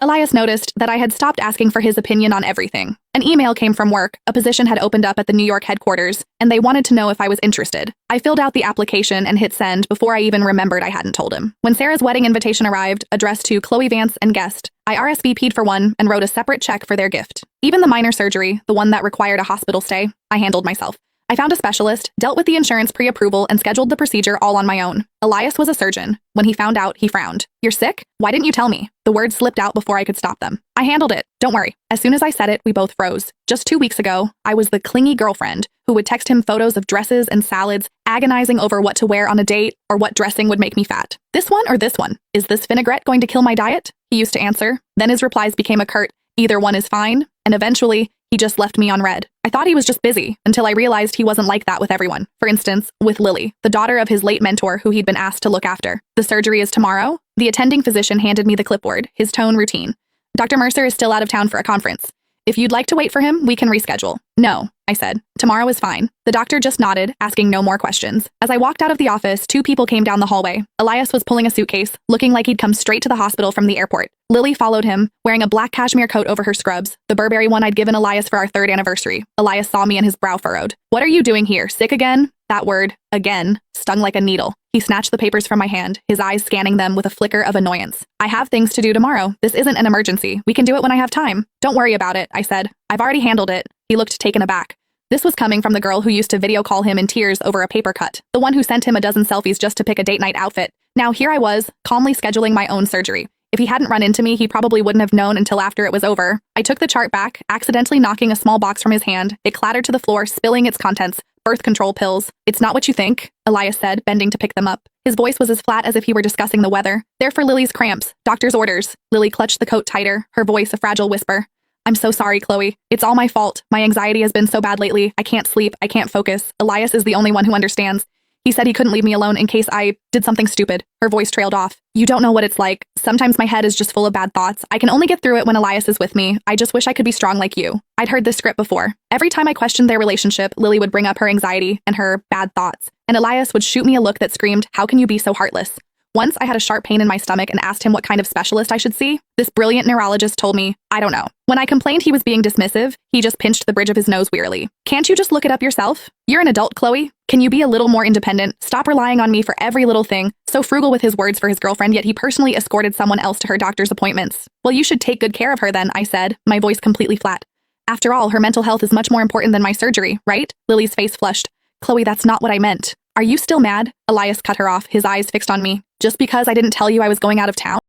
Elias noticed that I had stopped asking for his opinion on everything. An email came from work, a position had opened up at the New York headquarters, and they wanted to know if I was interested. I filled out the application and hit send before I even remembered I hadn't told him. When Sarah's wedding invitation arrived, addressed to Chloe Vance and guest, I RSVP'd for one and wrote a separate check for their gift. Even the minor surgery, the one that required a hospital stay, I handled myself. I found a specialist, dealt with the insurance pre-approval, and scheduled the procedure all on my own. Elias was a surgeon. When he found out, he frowned. "You're sick? Why didn't you tell me?" The words slipped out before I could stop them. "I handled it. Don't worry." As soon as I said it, we both froze. Just 2 weeks ago, I was the clingy girlfriend who would text him photos of dresses and salads, agonizing over what to wear on a date or what dressing would make me fat. "This one or this one? Is this vinaigrette going to kill my diet?" He used to answer. Then his replies became a curt, "Either one is fine," and eventually, he just left me on red. I thought he was just busy, until I realized he wasn't like that with everyone. For instance, with Lily, the daughter of his late mentor who he'd been asked to look after. "The surgery is tomorrow?" The attending physician handed me the clipboard, his tone routine. "Dr. Mercer is still out of town for a conference. If you'd like to wait for him, we can reschedule." "No," I said. "Tomorrow is fine." The doctor just nodded, asking no more questions. As I walked out of the office, 2 people came down the hallway. Elias was pulling a suitcase, looking like he'd come straight to the hospital from the airport. Lily followed him, wearing a black cashmere coat over her scrubs, the Burberry one I'd given Elias for our 3rd anniversary. Elias saw me and his brow furrowed. "What are you doing here? Sick again?" That word, again, stung like a needle. He snatched the papers from my hand, his eyes scanning them with a flicker of annoyance. "I have things to do tomorrow. This isn't an emergency. We can do it when I have time." "Don't worry about it," I said. "I've already handled it." He looked taken aback. This was coming from the girl who used to video call him in tears over a paper cut, the one who sent him a dozen selfies just to pick a date night outfit. Now here I was, calmly scheduling my own surgery. If he hadn't run into me, he probably wouldn't have known until after it was over. I took the chart back, accidentally knocking a small box from his hand. It clattered to the floor, spilling its contents. "Birth control pills. It's not what you think," Elias said, bending to pick them up. His voice was as flat as if he were discussing the weather. "They're for Lily's cramps. Doctor's orders." Lily clutched the coat tighter, her voice a fragile whisper. "I'm so sorry, Chloe. It's all my fault. My anxiety has been so bad lately. I can't sleep. I can't focus. Elias is the only one who understands. He said he couldn't leave me alone in case I did something stupid." Her voice trailed off. "You don't know what it's like. Sometimes my head is just full of bad thoughts. I can only get through it when Elias is with me. I just wish I could be strong like you." I'd heard this script before. Every time I questioned their relationship, Lily would bring up her anxiety and her bad thoughts, and Elias would shoot me a look that screamed, "How can you be so heartless?" Once I had a sharp pain in my stomach and asked him what kind of specialist I should see. This brilliant neurologist told me, "I don't know." When I complained he was being dismissive, he just pinched the bridge of his nose wearily. "Can't you just look it up yourself? You're an adult, Chloe. Can you be a little more independent? Stop relying on me for every little thing." So frugal with his words for his girlfriend, yet he personally escorted someone else to her doctor's appointments. "Well, you should take good care of her then," I said, my voice completely flat. "After all, her mental health is much more important than my surgery, right?" Lily's face flushed. "Chloe, that's not what I meant." "Are you still mad?" Elias cut her off, his eyes fixed on me. "Just because I didn't tell you I was going out of town?"